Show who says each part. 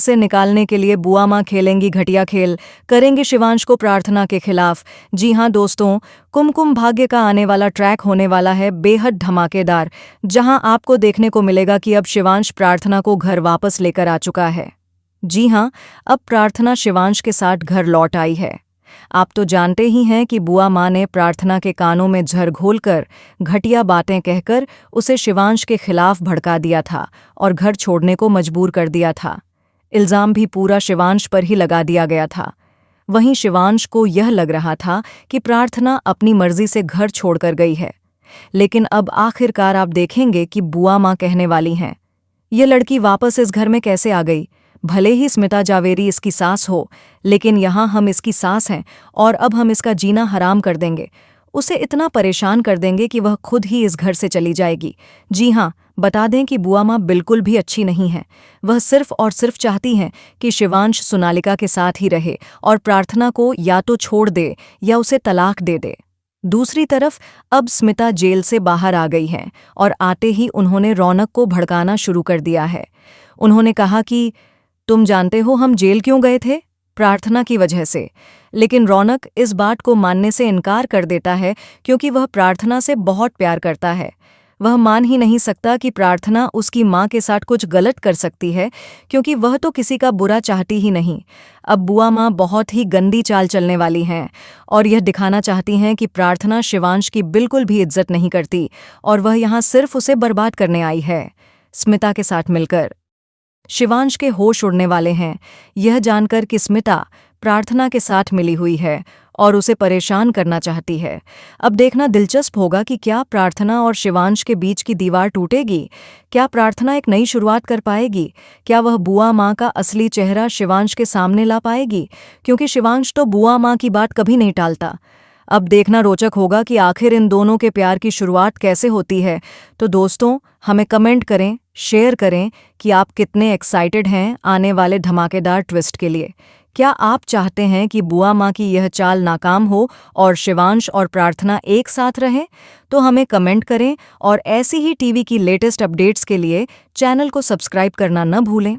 Speaker 1: से निकालने के लिए बुआ माँ खेलेंगी घटिया खेल, करेंगी शिवांश को प्रार्थना के खिलाफ। जी हाँ दोस्तों, कुमकुम भाग्य का आने वाला ट्रैक होने वाला है बेहद धमाकेदार, जहां आपको देखने को मिलेगा कि अब शिवांश प्रार्थना को घर वापस लेकर आ चुका है। जी हाँ, अब प्रार्थना शिवांश के साथ घर लौट आई है। आप तो जानते ही हैं कि बुआ माँ ने प्रार्थना के कानों में झर घोलकर, घटिया बातें कहकर उसे शिवांश के खिलाफ भड़का दिया था और घर छोड़ने को मजबूर कर दिया था। इल्जाम भी पूरा शिवांश पर ही लगा दिया गया था। वहीं शिवांश को यह लग रहा था कि प्रार्थना अपनी मर्जी से घर छोड़कर गई है। लेकिन अब आखिरकार आप देखेंगे कि बुआ माँ कहने वाली हैं, ये लड़की वापस इस घर में कैसे आ गई? भले ही स्मिता जावेरी इसकी सास हो, लेकिन यहाँ हम इसकी सास हैं और अब हम इसका जीना हराम कर देंगे। उसे इतना परेशान कर देंगे कि वह खुद ही इस घर से चली जाएगी। जी हाँ, बता दें कि बुआ माँ बिल्कुल भी अच्छी नहीं है। वह सिर्फ और सिर्फ चाहती हैं कि शिवांश सोनालिका के साथ ही रहे और प्रार्थना को या तो छोड़ दे या उसे तलाक दे दे। दूसरी तरफ अब स्मिता जेल से बाहर आ गई हैं और आते ही उन्होंने रौनक को भड़काना शुरू कर दिया है। उन्होंने कहा कि तुम जानते हो हम जेल क्यों गए थे? प्रार्थना की वजह से। लेकिन रौनक इस बात को मानने से इनकार कर देता है क्योंकि वह प्रार्थना से बहुत प्यार करता है। वह मान ही नहीं सकता कि प्रार्थना उसकी माँ के साथ कुछ गलत कर सकती है, क्योंकि वह तो किसी का बुरा चाहती ही नहीं। अब बुआ माँ बहुत ही गंदी चाल चलने वाली हैं और यह दिखाना चाहती हैं कि प्रार्थना शिवांश की बिल्कुल भी इज्जत नहीं करती और वह यहाँ सिर्फ उसे बर्बाद करने आई है। स्मिता के साथ मिलकर शिवांश के होश उड़ने वाले हैं, यह जानकर कि स्मिता प्रार्थना के साथ मिली हुई है और उसे परेशान करना चाहती है। अब देखना दिलचस्प होगा कि क्या प्रार्थना और शिवांश के बीच की दीवार टूटेगी? क्या प्रार्थना एक नई शुरुआत कर पाएगी? क्या वह बुआ माँ का असली चेहरा शिवांश के सामने ला पाएगी? क्योंकि शिवांश तो बुआ माँ की बात कभी नहीं टालता। अब देखना रोचक होगा कि आखिर इन दोनों के प्यार की शुरुआत कैसे होती है। तो दोस्तों, हमें कमेंट करें, शेयर करें कि आप कितने एक्साइटेड हैं आने वाले धमाकेदार ट्विस्ट के लिए। क्या आप चाहते हैं कि बुआ माँ की यह चाल नाकाम हो और शिवांश और प्रार्थना एक साथ रहें? तो हमें कमेंट करें और ऐसी ही टीवी की लेटेस्ट अपडेट्स के लिए चैनल को सब्सक्राइब करना न भूलें।